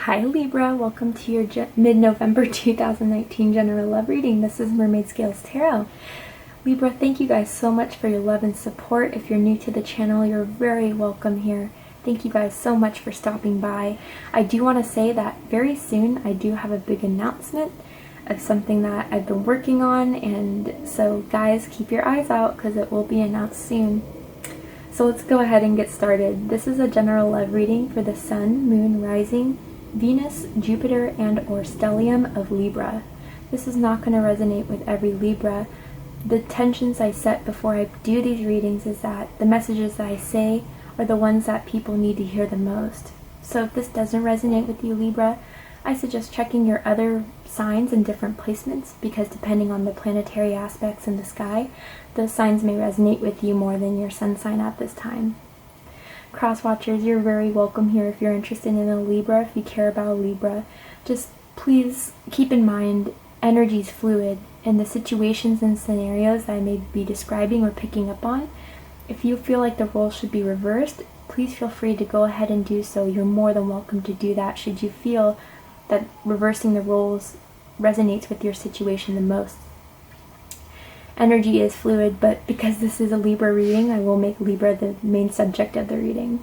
Hi Libra, welcome to your mid-November 2019 general love reading. This is Mermaid Scales Tarot. Libra, thank you guys so much for your love and support. If you're new to the channel, you're very welcome here. Thank you guys so much for stopping by. I do want to say that very soon I do have a big announcement of something that I've been working on, and so guys, keep your eyes out because it will be announced soon. So let's go ahead and get started. This is a general love reading for the Sun, Moon, Rising, Venus, Jupiter, and or stellium of Libra. This is not going to resonate with every Libra. The tensions I set before I do these readings is that the messages that I say are the ones that people need to hear the most. So if this doesn't resonate with you, Libra, I suggest checking your other signs in different placements, because depending on the planetary aspects in the sky, those signs may resonate with you more than your sun sign at this time. Cross watchers, you're very welcome here if you're interested in a Libra, if you care about a Libra. Just please keep in mind, energy is fluid, and the situations and scenarios that I may be describing or picking up on, if you feel like the roles should be reversed, please feel free to go ahead and do so. You're more than welcome to do that should you feel that reversing the roles resonates with your situation the most. Energy is fluid, but because this is a Libra reading, I will make Libra the main subject of the reading.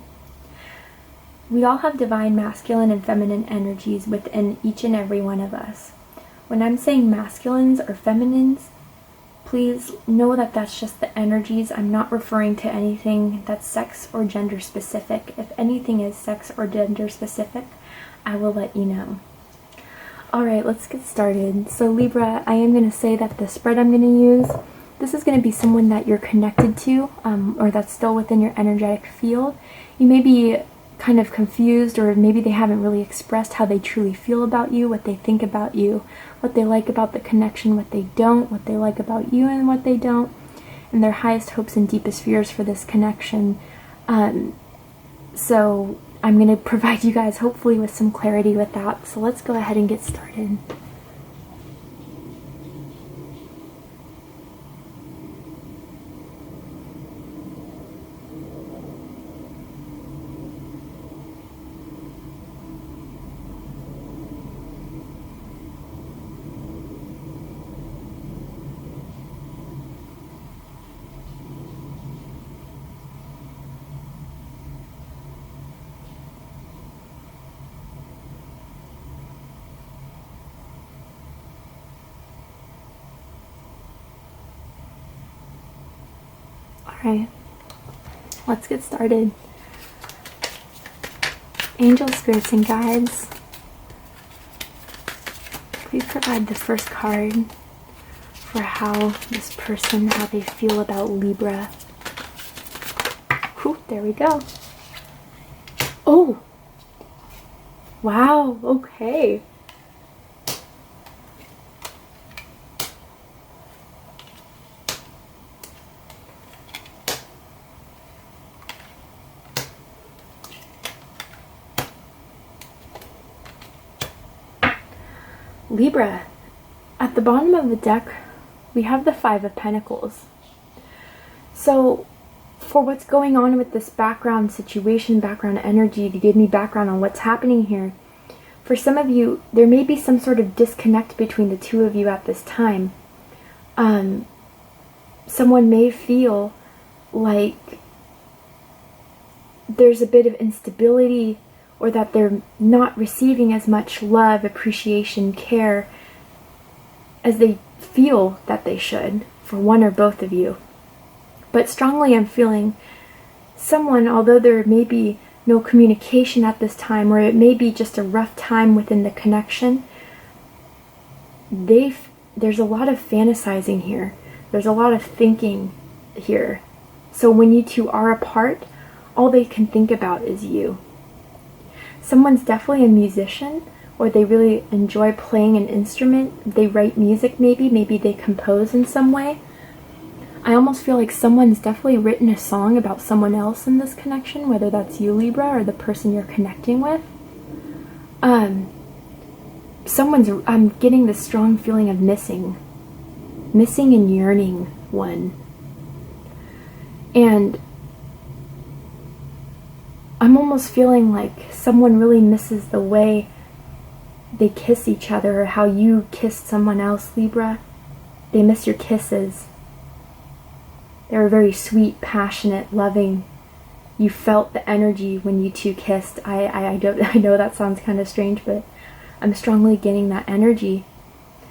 We all have divine masculine and feminine energies within each and every one of us. When I'm saying masculines or feminines, please know that that's just the energies. I'm not referring to anything that's sex or gender specific. If anything is sex or gender specific, I will let you know. Alright, let's get started. So Libra, I am going to say that the spread I'm going to use, this is going to be someone that you're connected to, or that's still within your energetic field. You may be kind of confused, or maybe they haven't really expressed how they truly feel about you, what they think about you, what they like about the connection, what they don't, what they like about you and what they don't, and their highest hopes and deepest fears for this connection. So I'm going to provide you guys hopefully with some clarity with that. So let's go ahead and get started. Alright, let's get started. Angel spirits and guides, please provide the first card for how this person, how they feel about Libra. Whew, there we go. Oh! Wow, okay. Libra, at the bottom of the deck, we have the Five of Pentacles. So, for what's going on with this background situation, background energy, to give me background on what's happening here, for some of you, there may be some sort of disconnect between the two of you at this time. Someone may feel like there's a bit of instability, or that they're not receiving as much love, appreciation, care as they feel that they should, for one or both of you. But strongly I'm feeling someone, although there may be no communication at this time, or it may be just a rough time within the connection, there's a lot of fantasizing here. There's a lot of thinking here. So when you two are apart, all they can think about is you. Someone's definitely a musician, or they really enjoy playing an instrument. They write music maybe they compose in some way. I almost feel like someone's definitely written a song about someone else in this connection, whether that's you, Libra, or the person you're connecting with. I'm getting this strong feeling of missing and yearning one. And I'm almost feeling like someone really misses the way they kiss each other, or how you kissed someone else, Libra. They miss your kisses. They were very sweet, passionate, loving. You felt the energy when you two kissed. I know that sounds kind of strange, but I'm strongly getting that energy.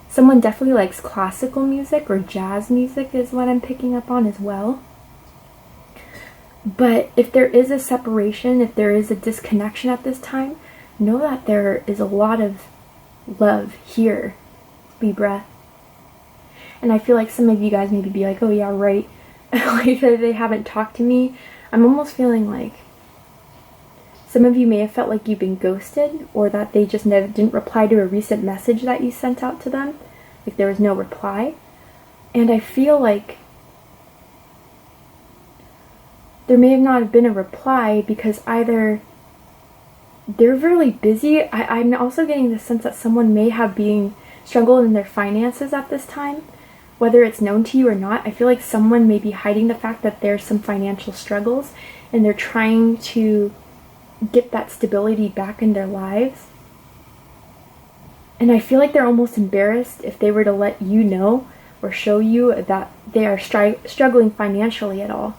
Someone definitely likes classical music or jazz music is what I'm picking up on as well. But if there is a separation, if there is a disconnection at this time, know that there is a lot of love here, Libra. And I feel like some of you guys maybe be like, oh yeah, right. Like they haven't talked to me. I'm almost feeling like some of you may have felt like you've been ghosted, or that they just didn't reply to a recent message that you sent out to them. Like there was no reply. And I feel like there may have not been a reply because either they're really busy. I'm also getting the sense that someone may have been struggling in their finances at this time. Whether it's known to you or not, I feel like someone may be hiding the fact that there's some financial struggles and they're trying to get that stability back in their lives. And I feel like they're almost embarrassed if they were to let you know or show you that they are struggling financially at all.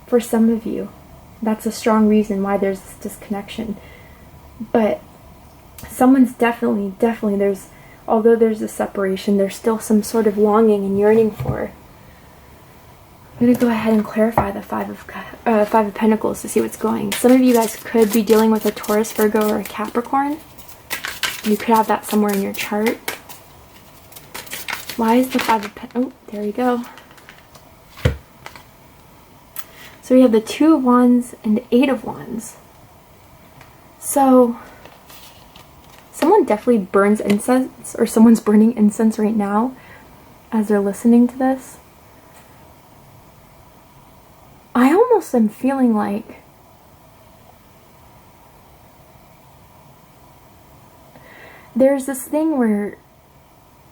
For some of you, that's a strong reason why there's this disconnection. But someone's definitely, although there's a separation, there's still some sort of longing and yearning for. I'm going to go ahead and clarify the Five of Pentacles to see what's going. Some of you guys could be dealing with a Taurus, Virgo, or a Capricorn. You could have that somewhere in your chart. Why is the Five of Pentacles? Oh, there you go. So we have the Two of Wands and the Eight of Wands. So someone definitely burns incense, or someone's burning incense right now as they're listening to this. I almost am feeling like there's this thing where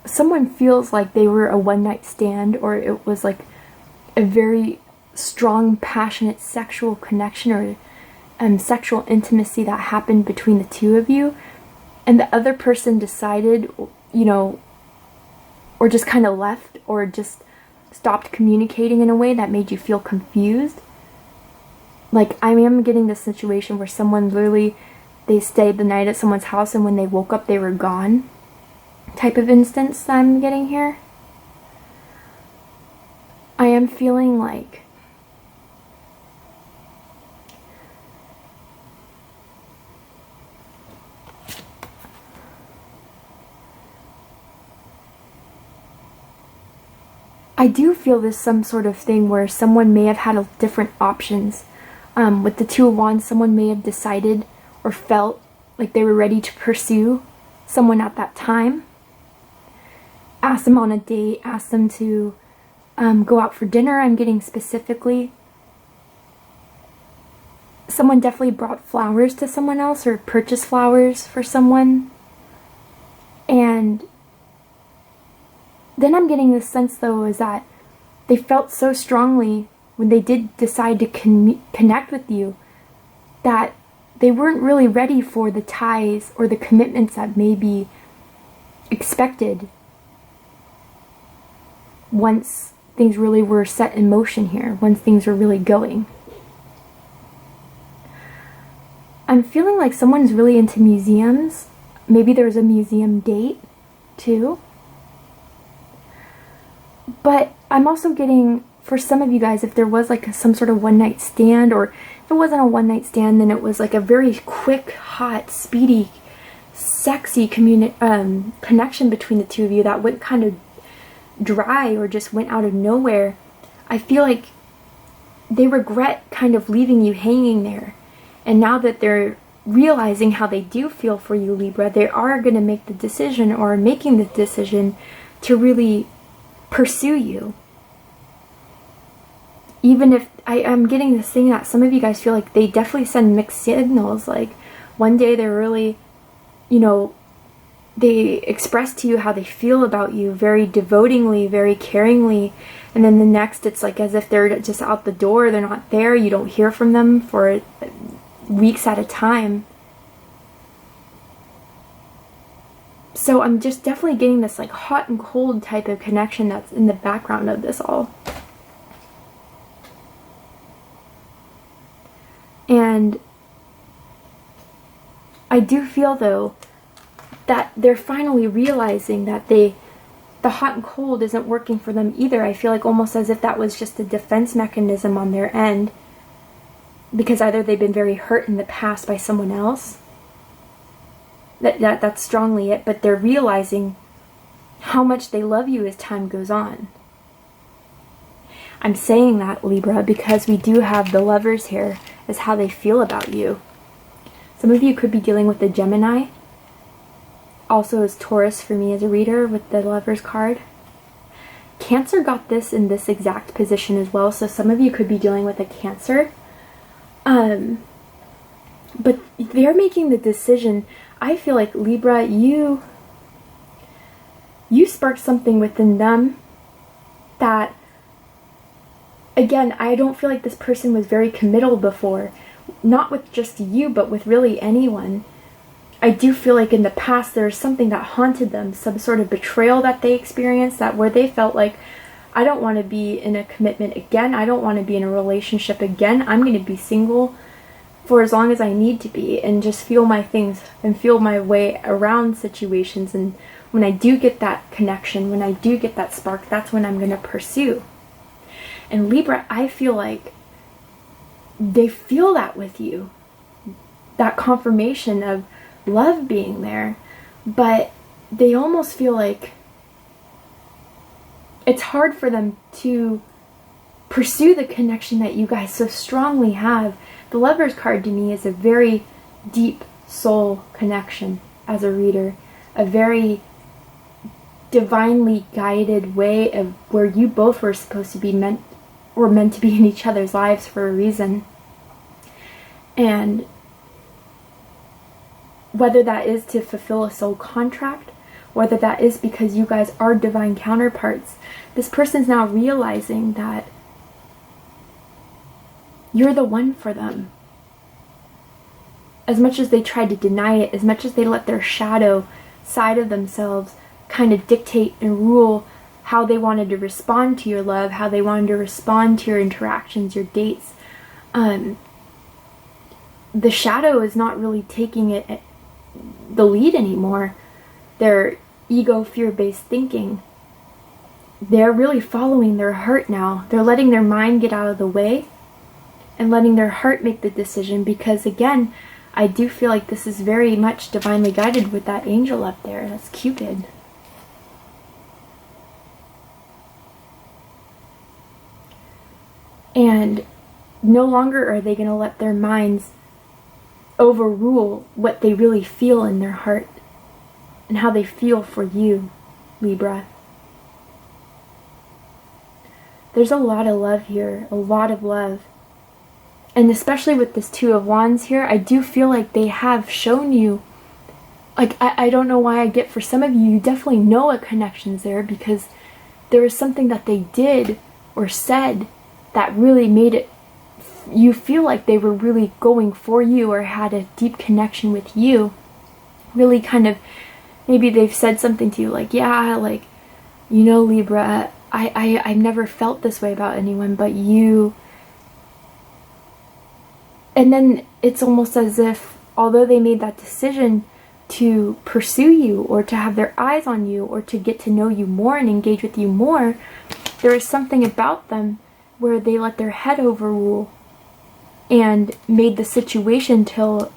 someone feels like they were a one-night stand, or it was like a very strong, passionate sexual connection or sexual intimacy that happened between the two of you, and the other person decided, you know, or just kind of left, or just stopped communicating in a way that made you feel confused. Like, I am getting this situation where someone literally, they stayed the night at someone's house and when they woke up they were gone type of instance that I'm getting here. I am feeling like I do feel this some sort of thing where someone may have had different options. With the Two of Wands, someone may have decided or felt like they were ready to pursue someone at that time. Asked them on a date, asked them to go out for dinner. I'm getting specifically. Someone definitely brought flowers to someone else or purchased flowers for someone. And then I'm getting this sense, though, is that they felt so strongly when they did decide to connect with you that they weren't really ready for the ties or the commitments that may be expected once things really were set in motion here, once things were really going. I'm feeling like someone's really into museums. Maybe there's a museum date, too. But I'm also getting, for some of you guys, if there was like some sort of one-night stand, or if it wasn't a one-night stand, then it was like a very quick, hot, speedy, sexy connection between the two of you that went kind of dry or just went out of nowhere. I feel like they regret kind of leaving you hanging there. And now that they're realizing how they do feel for you, Libra, they are going to make the decision, or making the decision, to really pursue you. Even if I'm getting this thing that some of you guys feel like they definitely send mixed signals. Like one day they're really, you know, they express to you how they feel about you very devotingly, very caringly, and then the next it's like as if they're just out the door, they're not there, you don't hear from them for weeks at a time. So I'm just definitely getting this like hot and cold type of connection that's in the background of this all. And I do feel though that they're finally realizing that the hot and cold isn't working for them either. I feel like almost as if that was just a defense mechanism on their end, because either they've been very hurt in the past by someone else. That's strongly it, but they're realizing how much they love you as time goes on. I'm saying that, Libra, because we do have the Lovers here as how they feel about you. Some of you could be dealing with the Gemini. Also as Taurus for me as a reader with the Lovers card. Cancer got this in this exact position as well, so some of you could be dealing with a Cancer. But they're making the decision. I feel like, Libra, you sparked something within them that, again, I don't feel like this person was very committal before. Not with just you, but with really anyone. I do feel like in the past there was something that haunted them, some sort of betrayal that they experienced, that where they felt like, I don't want to be in a commitment again, I don't want to be in a relationship again, I'm going to be single for as long as I need to be and just feel my things and feel my way around situations. And when I do get that connection, when I do get that spark, that's when I'm going to pursue. And Libra, I feel like they feel that with you, that confirmation of love being there, but they almost feel like it's hard for them to pursue the connection that you guys so strongly have. The Lovers card to me is a very deep soul connection as a reader, a very divinely guided way of where you both were supposed to be meant to be in each other's lives for a reason. And whether that is to fulfill a soul contract, whether that is because you guys are divine counterparts, this person's now realizing that you're the one for them. As much as they tried to deny it, as much as they let their shadow side of themselves kind of dictate and rule how they wanted to respond to your love, how they wanted to respond to your interactions, your dates, the shadow is not really taking it the lead anymore. Their ego, fear-based thinking, they're really following their heart now. They're letting their mind get out of the way and letting their heart make the decision, because again, I do feel like this is very much divinely guided with that angel up there. That's Cupid. And no longer are they going to let their minds overrule what they really feel in their heart and how they feel for you, Libra. There's a lot of love here, a lot of love. And especially with this Two of Wands here, I do feel like they have shown you, like, I don't know why I get for some of you, you definitely know a connection's there, because there was something that they did or said that really made it, you feel like they were really going for you or had a deep connection with you. Really kind of, maybe they've said something to you like, yeah, like, you know, Libra, I've never felt this way about anyone but you. And then it's almost as if, although they made that decision to pursue you or to have their eyes on you or to get to know you more and engage with you more, there is something about them where they let their head overrule and made the situation till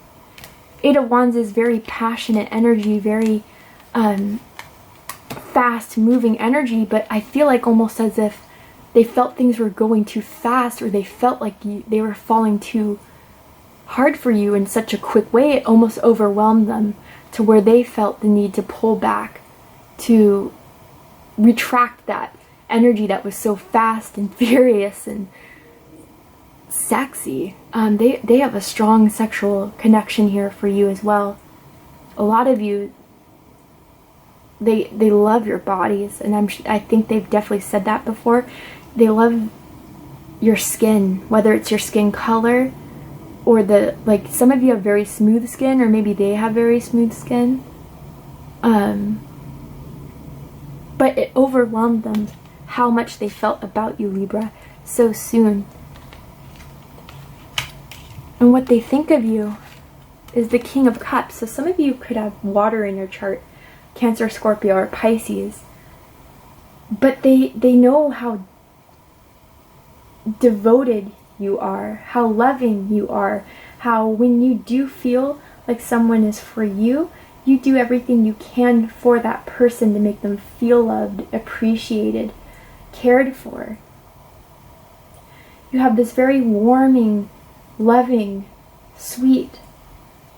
Eight of Wands is very passionate energy, very fast moving energy, but I feel like almost as if they felt things were going too fast, or they felt like they were falling too hard for you in such a quick way. It almost overwhelmed them to where they felt the need to pull back, to retract that energy that was so fast and furious and sexy. They have a strong sexual connection here for you as well. A lot of you, they love your bodies, and I think they've definitely said that before. They love your skin, whether it's your skin color or like some of you have very smooth skin, or maybe they have very smooth skin. But it overwhelmed them how much they felt about you, Libra, so soon. And what they think of you is the King of Cups. So some of you could have water in your chart, Cancer, Scorpio, or Pisces. But they know how devoted you are, how loving you are, how when you do feel like someone is for you, you do everything you can for that person to make them feel loved, appreciated, cared for. You have this very warming, loving, sweet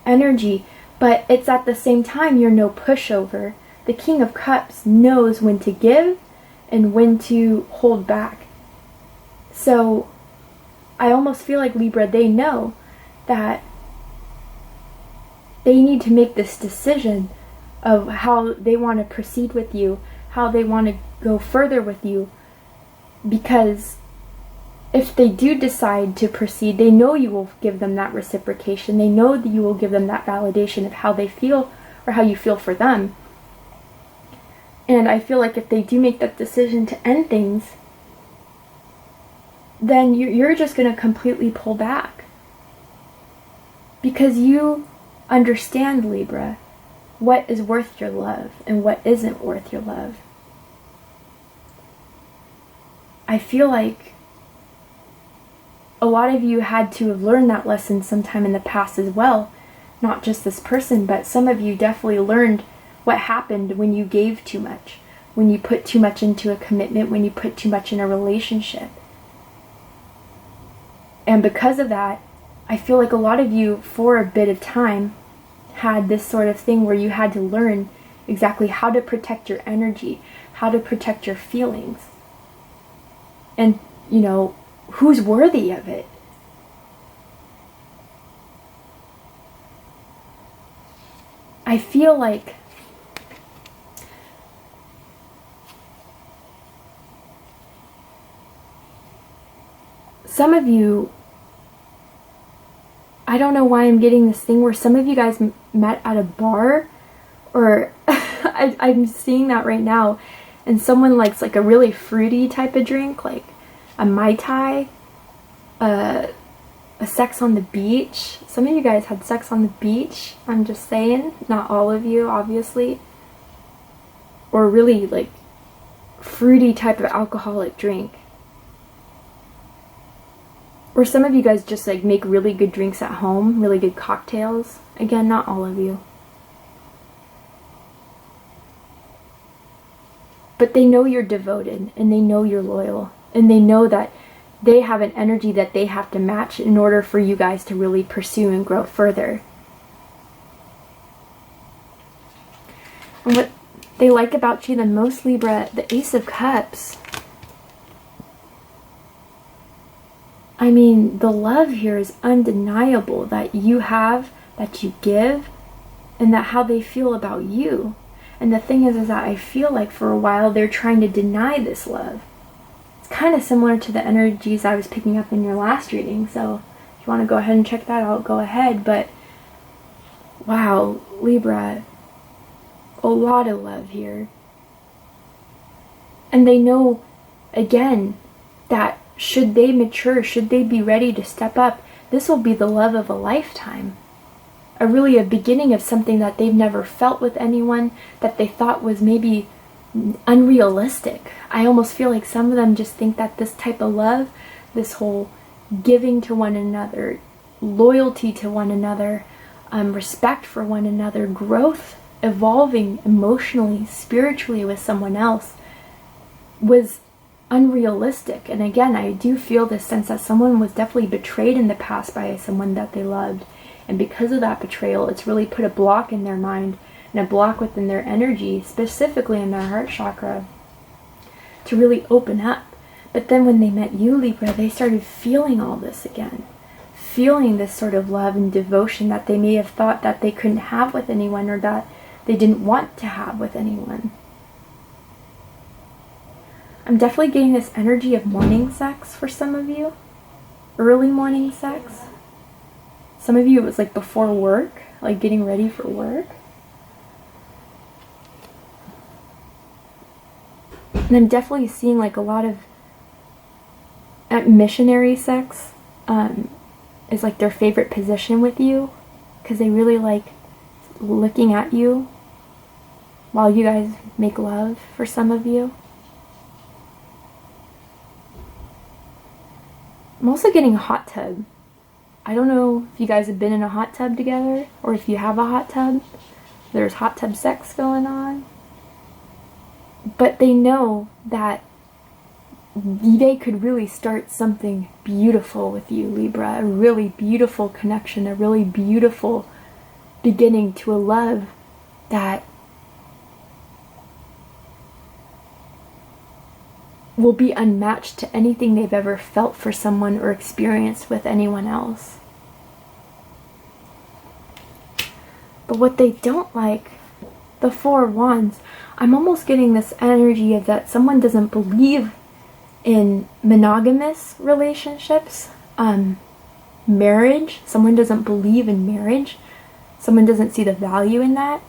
energy, but it's at the same time you're no pushover. The King of Cups knows when to give and when to hold back. So I almost feel like, Libra, they know that they need to make this decision of how they want to proceed with you, how they want to go further with you, because if they do decide to proceed, they know you will give them that reciprocation. They know that you will give them that validation of how they feel or how you feel for them. And I feel like if they do make that decision to end things, then you're just going to completely pull back. Because you understand, Libra, what is worth your love and what isn't worth your love. I feel like a lot of you had to have learned that lesson sometime in the past as well. Not just this person, but some of you definitely learned what happened when you gave too much, when you put too much into a commitment, when you put too much in a relationship. And because of that, I feel like a lot of you, for a bit of time, had this sort of thing where you had to learn exactly how to protect your energy, how to protect your feelings. And, you know, who's worthy of it? I feel like some of you, I don't know why I'm getting this thing where some of you guys met at a bar, or I'm seeing that right now, and someone likes like a really fruity type of drink, like a Mai Tai, a sex on the beach. Some of you guys had sex on the beach, I'm just saying, not all of you, obviously. Or really like fruity type of alcoholic drink. Or some of you guys just like make really good drinks at home, really good cocktails. Again, not all of you. But they know you're devoted, and they know you're loyal, and they know that they have an energy that they have to match in order for you guys to really pursue and grow further. And what they like about you the most, Libra, the Ace of Cups. I mean, the love here is undeniable that you have, that you give, and that how they feel about you. And the thing is that I feel like for a while they're trying to deny this love. It's kind of similar to the energies I was picking up in your last reading, so if you want to go ahead and check that out, go ahead. But wow, Libra, a lot of love here. And they know, again, that should they mature, should they be ready to step up, this will be the love of a lifetime. A beginning of something that they've never felt with anyone, that they thought was maybe unrealistic. I almost feel like some of them just think that this type of love, this whole giving to one another, loyalty to one another, respect for one another, growth, evolving emotionally, spiritually with someone else, was unrealistic. And again, I do feel this sense that someone was definitely betrayed in the past by someone that they loved. And because of that betrayal, it's really put a block in their mind and a block within their energy, specifically in their heart chakra, to really open up. But then when they met you, Libra, they started feeling all this again. Feeling this sort of love and devotion that they may have thought that they couldn't have with anyone, or that they didn't want to have with anyone. I'm definitely getting this energy of morning sex for some of you. Early morning sex. Some of you, it was like before work, like getting ready for work. And I'm definitely seeing like a lot of missionary sex is like their favorite position with you, because they really like looking at you while you guys make love, for some of you. I'm also getting a hot tub. I don't know if you guys have been in a hot tub together, or if you have a hot tub. There's hot tub sex going on. But they know that they could really start something beautiful with you, Libra. A really beautiful connection, a really beautiful beginning to a love that will be unmatched to anything they've ever felt for someone or experienced with anyone else. But what they don't like, the Four of Wands, I'm almost getting this energy of that someone doesn't believe in monogamous relationships, marriage. Someone doesn't believe in marriage. Someone doesn't see the value in that.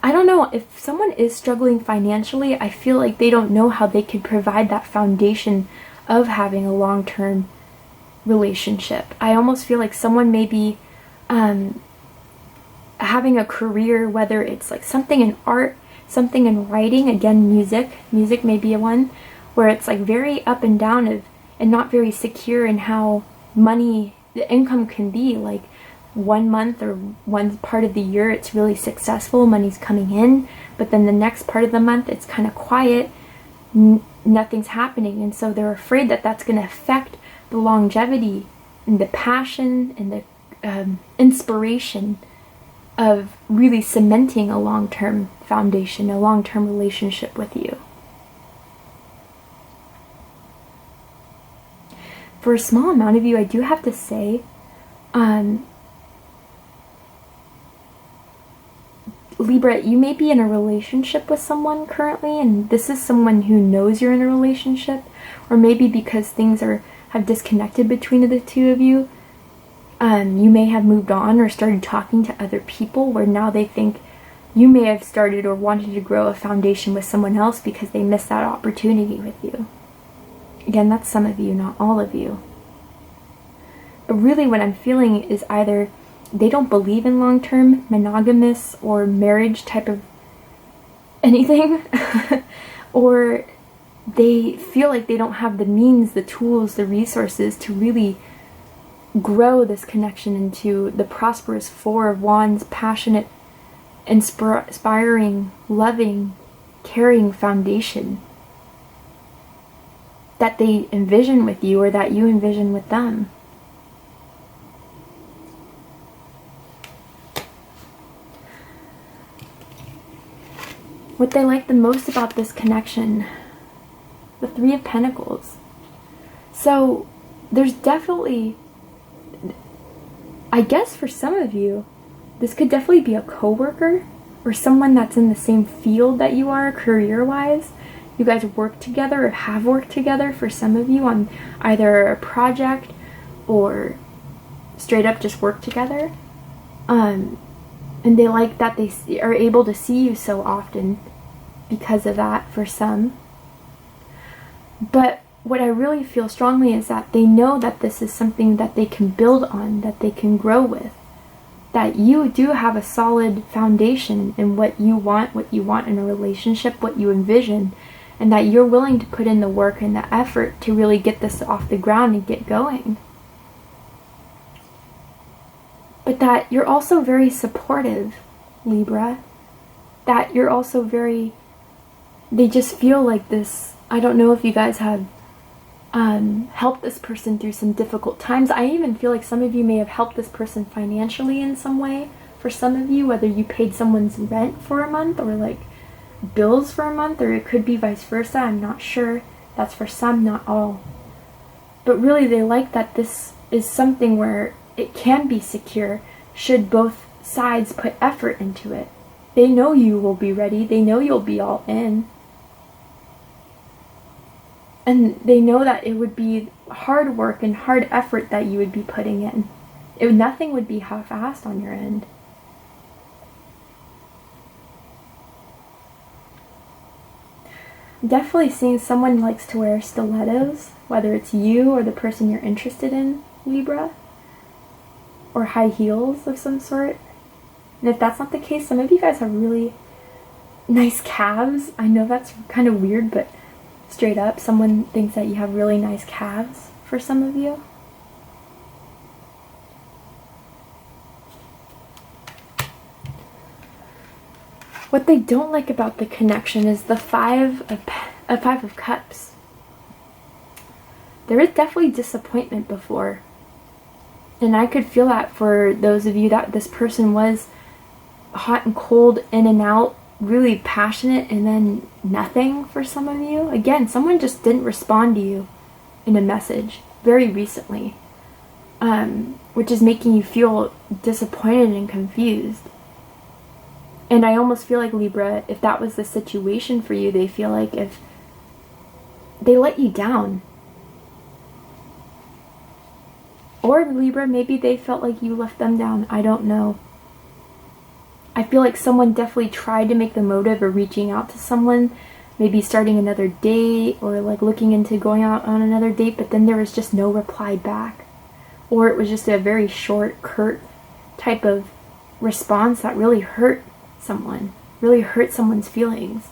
I don't know, if someone is struggling financially, I feel like they don't know how they could provide that foundation of having a long-term relationship. I almost feel like someone may be having a career, whether it's like something in art, something in writing, again music may be one, where it's like very up and down and not very secure in how money, the income can be. Like 1 month or one part of the year it's really successful, money's coming in, but then the next part of the month it's kind of quiet, nothing's happening, and so they're afraid that that's going to affect the longevity and the passion and the inspiration of really cementing a long-term foundation, a long-term relationship with you. For a small amount of you, I do have to say, Libra, you may be in a relationship with someone currently, and this is someone who knows you're in a relationship, or maybe because things have disconnected between the two of you, you may have moved on or started talking to other people, where now they think you may have started or wanted to grow a foundation with someone else because they missed that opportunity with you. Again, that's some of you, not all of you. But really what I'm feeling is either they don't believe in long-term monogamous or marriage type of anything, or they feel like they don't have the means, the tools, the resources to really grow this connection into the prosperous Four of Wands, passionate, inspiring, loving, caring foundation that they envision with you, or that you envision with them. What they like the most about this connection, the Three of Pentacles. So there's definitely, I guess for some of you, this could definitely be a coworker or someone that's in the same field that you are career-wise. You guys work together or have worked together, for some of you, on either a project or straight up just work together. And they like that they are able to see you so often because of that, for some. But what I really feel strongly is that they know that this is something that they can build on, that they can grow with. That you do have a solid foundation in what you want in a relationship, what you envision, and that you're willing to put in the work and the effort to really get this off the ground and get going. But that you're also very supportive, Libra. That you're also very, they just feel like this. I don't know if you guys have helped this person through some difficult times. I even feel like some of you may have helped this person financially in some way. For some of you, whether you paid someone's rent for a month, or like bills for a month, or it could be vice versa. I'm not sure. That's for some, not all. But really they like that this is something where it can be secure should both sides put effort into it. They know you will be ready. They know you'll be all in. And they know that it would be hard work and hard effort that you would be putting in. Nothing would be half-assed on your end. Definitely seeing someone likes to wear stilettos, whether it's you or the person you're interested in, Libra, or high heels of some sort. And if that's not the case, some of you guys have really nice calves. I know that's kind of weird, but straight up, someone thinks that you have really nice calves for some of you. What they don't like about the connection is the Five of Cups. There is definitely disappointment before. And I could feel that for those of you that this person was hot and cold, in and out, really passionate, and then nothing for some of you. Again, someone just didn't respond to you in a message very recently, which is making you feel disappointed and confused. And I almost feel like, Libra, if that was the situation for you, they feel like if they let you down. Or Libra, maybe they felt like you left them down. I don't know. I feel like someone definitely tried to make the motive of reaching out to someone, maybe starting another date or like looking into going out on another date, but then there was just no reply back. Or it was just a very short, curt type of response that really hurt someone, really hurt someone's feelings.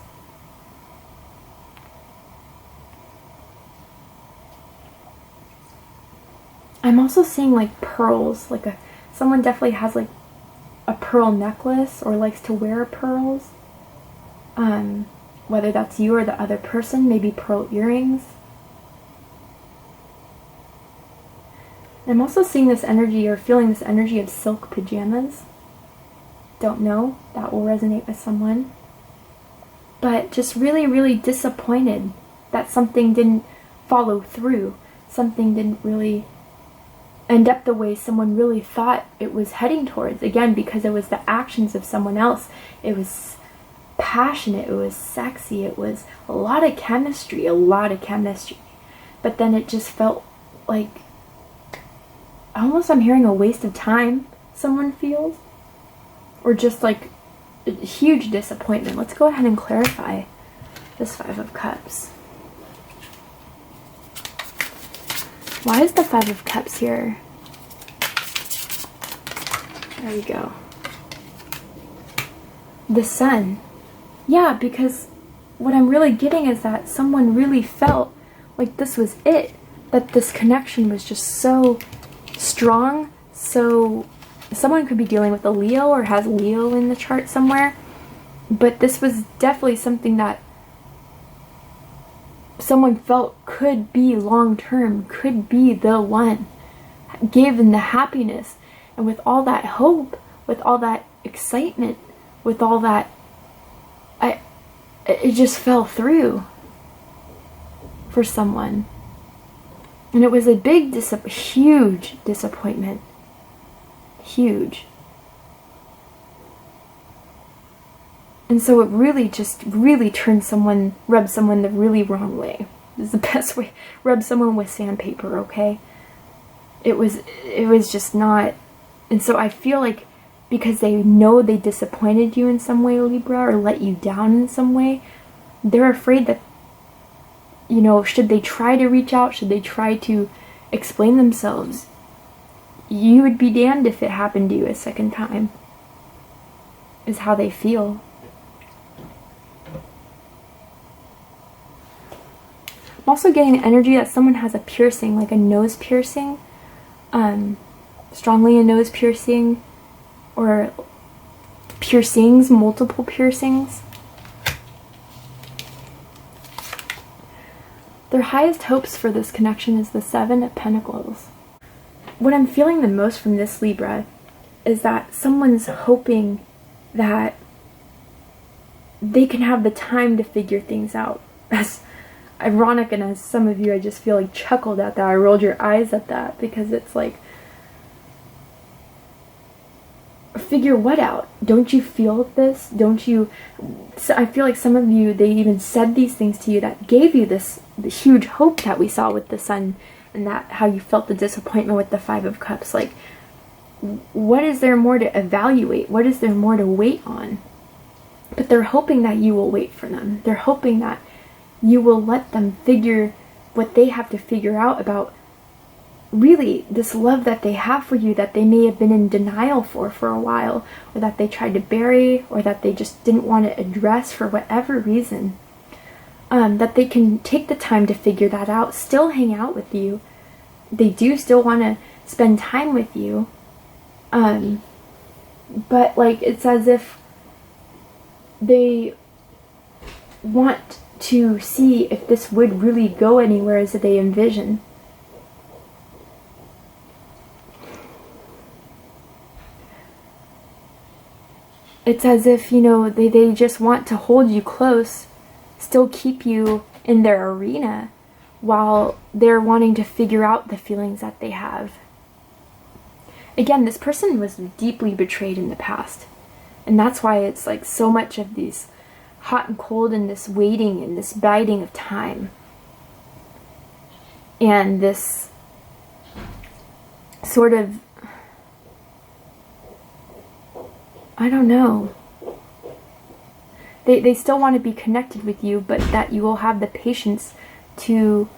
I'm also seeing like pearls, like someone definitely has like a pearl necklace or likes to wear pearls. Whether that's you or the other person, maybe pearl earrings. I'm also seeing this energy or feeling this energy of silk pajamas. Don't know, that will resonate with someone. But just really, really disappointed that something didn't follow through. Something didn't really end up the way someone really thought it was heading towards. Again, because it was the actions of someone else. It was passionate, it was sexy, it was a lot of chemistry. But then it just felt like, almost I'm hearing a waste of time someone feels. Or just like a huge disappointment. Let's go ahead and clarify this Five of Cups. Why is the Five of Cups here? There we go. The Sun. Yeah, because what I'm really getting is that someone really felt like this was it. That this connection was just so strong, so... Someone could be dealing with a Leo or has Leo in the chart somewhere. But this was definitely something that someone felt could be long-term, could be the one. Given the happiness and with all that hope, with all that excitement, with all that, it just fell through for someone. And it was a big, huge disappointment. Huge. And so it really turned someone, rubbed someone the really wrong way. This is the best way. Rub someone with sandpaper, okay? It was just not. And so I feel like because they know they disappointed you in some way, Libra, or let you down in some way, they're afraid that, you know, should they try to reach out, should they try to explain themselves, you would be damned if it happened to you a second time, is how they feel. I'm also getting the energy that someone has a piercing, like a nose piercing, strongly a nose piercing, or piercings, multiple piercings. Their highest hopes for this connection is the Seven of Pentacles. What I'm feeling the most from this, Libra, is that someone's hoping that they can have the time to figure things out. As ironic, and as some of you, I just feel like chuckled at that. I rolled your eyes at that, because it's like, figure what out? Don't you feel this? Don't you? So I feel like some of you, they even said these things to you that gave you this huge hope that we saw with the Sun, and that how you felt the disappointment with the Five of Cups. Like, what is there more to evaluate? What is there more to wait on? But they're hoping that you will wait for them. They're hoping that you will let them figure what they have to figure out about really this love that they have for you, that they may have been in denial for a while, or that they tried to bury, or that they just didn't want to address for whatever reason. That they can take the time to figure that out, still hang out with you. They do still want to spend time with you. But like, it's as if they want to see if this would really go anywhere as they envision. It's as if, you know, they just want to hold you close, still keep you in their arena, while they're wanting to figure out the feelings that they have. Again, this person was deeply betrayed in the past. And that's why it's like so much of these hot and cold and this waiting and this biding of time. And this sort of, I don't know. They still want to be connected with you, but that you will have the patience to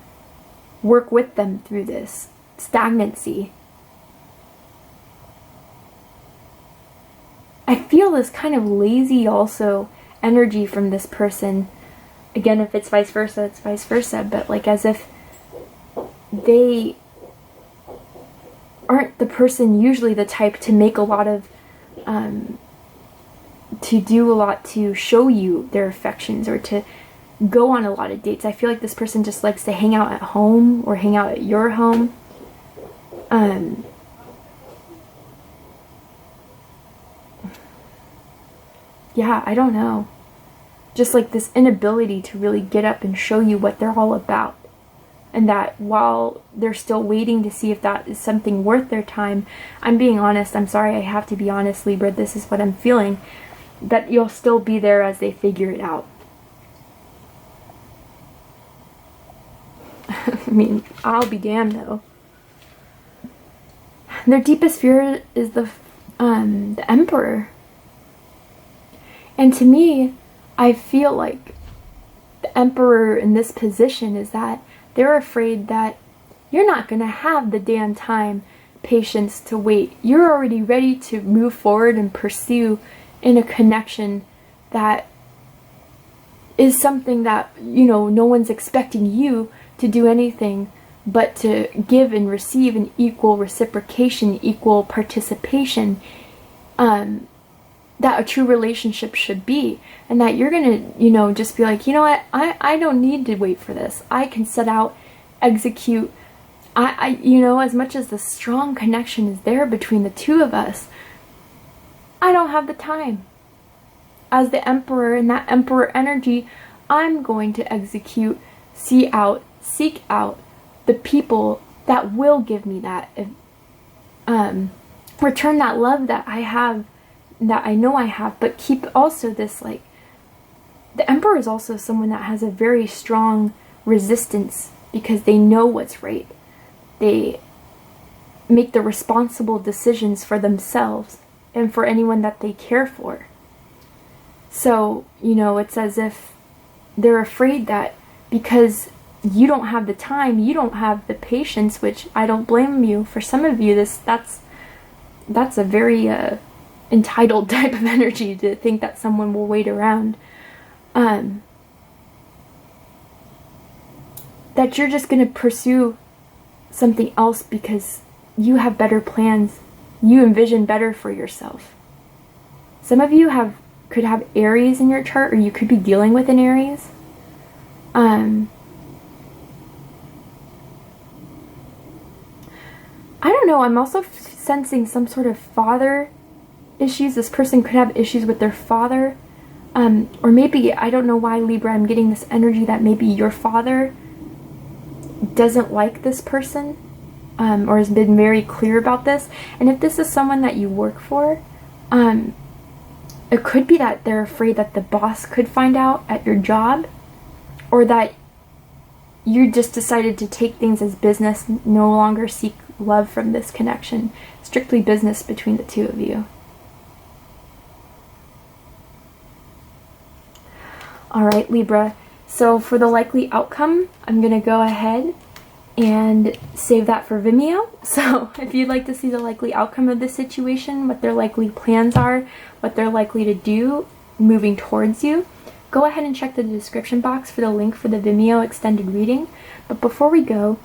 work with them through this stagnancy. I feel this kind of lazy also energy from this person. Again, if it's vice versa, it's vice versa, but like as if they aren't the person, usually the type to make a lot of to do a lot to show you their affections or to go on a lot of dates. I feel like this person just likes to hang out at home or hang out at your home. Yeah, I don't know. Just like this inability to really get up and show you what they're all about. And that while they're still waiting to see if that is something worth their time, I'm being honest, I'm sorry, I have to be honest, Libra, this is what I'm feeling, that you'll still be there as they figure it out. I mean, I'll be damned though. Their deepest fear is the Emperor. And to me, I feel like the Emperor in this position is that they're afraid that you're not going to have the damn time, patience to wait. You're already ready to move forward and pursue in a connection that is something that, you know, no one's expecting you to do anything but to give and receive an equal reciprocation, equal participation, that a true relationship should be. And that you're gonna, you know, just be like, you know what, I don't need to wait for this. I can set out, execute. You know, as much as the strong connection is there between the two of us, I don't have the time. As the Emperor and that Emperor energy, I'm going to execute, seek out the people that will give me that, return that love that I have, that I know I have, but keep also this, like, the Emperor is also someone that has a very strong resistance because they know what's right. They make the responsible decisions for themselves and for anyone that they care for. So, you know, it's as if they're afraid that because you don't have the time, you don't have the patience, which I don't blame you. For some of you, that's a very entitled type of energy to think that someone will wait around. That you're just going to pursue something else because you have better plans. You envision better for yourself. Some of you could have Aries in your chart, or you could be dealing with an Aries. I don't know, I'm also sensing some sort of father issues. This person could have issues with their father. Or maybe, I don't know why, Libra, I'm getting this energy that maybe your father doesn't like this person, or has been very clear about this. And if this is someone that you work for, it could be that they're afraid that the boss could find out at your job, or that you just decided to take things as business, no longer seek love from this connection. Strictly business between the two of you. Alright, Libra. So for the likely outcome, I'm going to go ahead and save that for Vimeo. So if you'd like to see the likely outcome of this situation, what their likely plans are, what they're likely to do moving towards you, go ahead and check the description box for the link for the Vimeo extended reading. But before we go,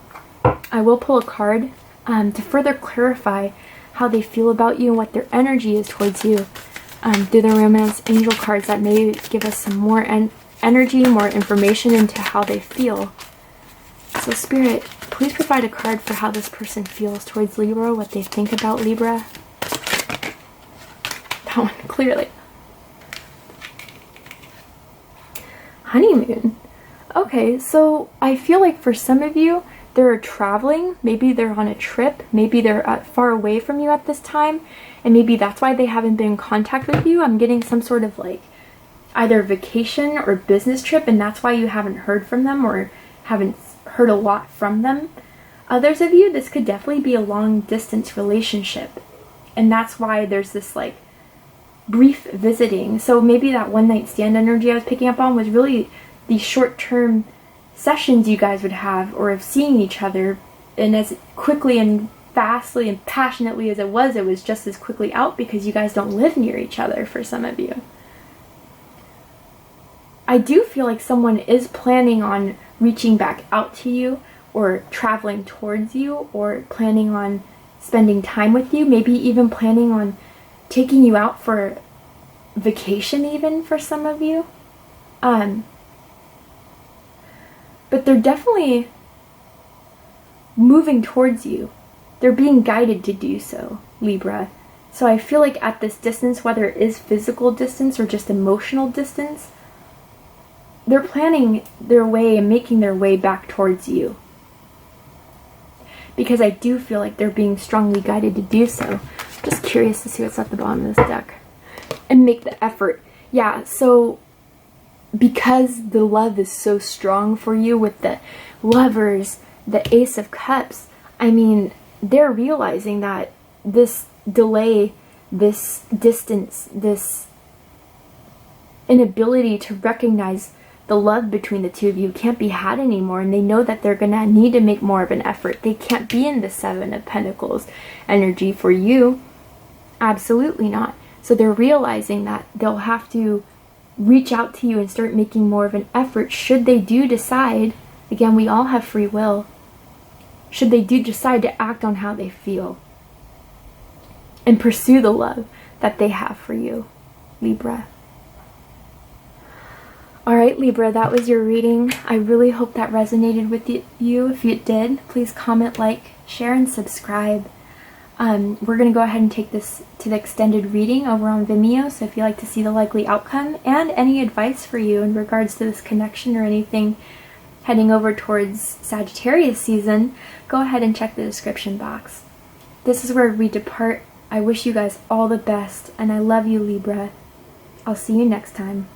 I will pull a card to further clarify how they feel about you and what their energy is towards you through the Romance Angel cards that may give us some more energy, more information into how they feel. So Spirit, please provide a card for how this person feels towards Libra, what they think about Libra. That one, clearly. Honeymoon. Okay, so I feel like for some of you, they're traveling, maybe they're on a trip, maybe they're far away from you at this time, and maybe that's why they haven't been in contact with you. I'm getting some sort of like either vacation or business trip, and that's why you haven't heard from them or haven't heard a lot from them. Others of you, this could definitely be a long distance relationship, and that's why there's this like brief visiting. So maybe that one night stand energy I was picking up on was really these short-term sessions you guys would have, or of seeing each other, and as quickly and fastly and passionately as it was just as quickly out because you guys don't live near each other for some of you. I do feel like someone is planning on reaching back out to you, or traveling towards you, or planning on spending time with you, maybe even planning on taking you out for vacation even for some of you. But they're definitely moving towards you. They're being guided to do so, Libra. So I feel like at this distance, whether it is physical distance or just emotional distance, they're planning their way and making their way back towards you. Because I do feel like they're being strongly guided to do so. Just curious to see what's at the bottom of this deck. And make the effort. Yeah, so because the love is so strong for you with the Lovers, the Ace of Cups, I mean, they're realizing that this delay, this distance, this inability to recognize the love between the two of you can't be had anymore, and they know that they're gonna need to make more of an effort. They can't be in the Seven of Pentacles energy for you. Absolutely not. So they're realizing that they'll have to reach out to you and start making more of an effort should they do decide, again, we all have free will, should they do decide to act on how they feel and pursue the love that they have for you, Libra. Alright, Libra, that was your reading. I really hope that resonated with you. If it did, please comment, like, share, and subscribe. We're going to go ahead and take this to the extended reading over on Vimeo, so if you'd like to see the likely outcome and any advice for you in regards to this connection or anything heading over towards Sagittarius season, go ahead and check the description box. This is where we depart. I wish you guys all the best, and I love you, Libra. I'll see you next time.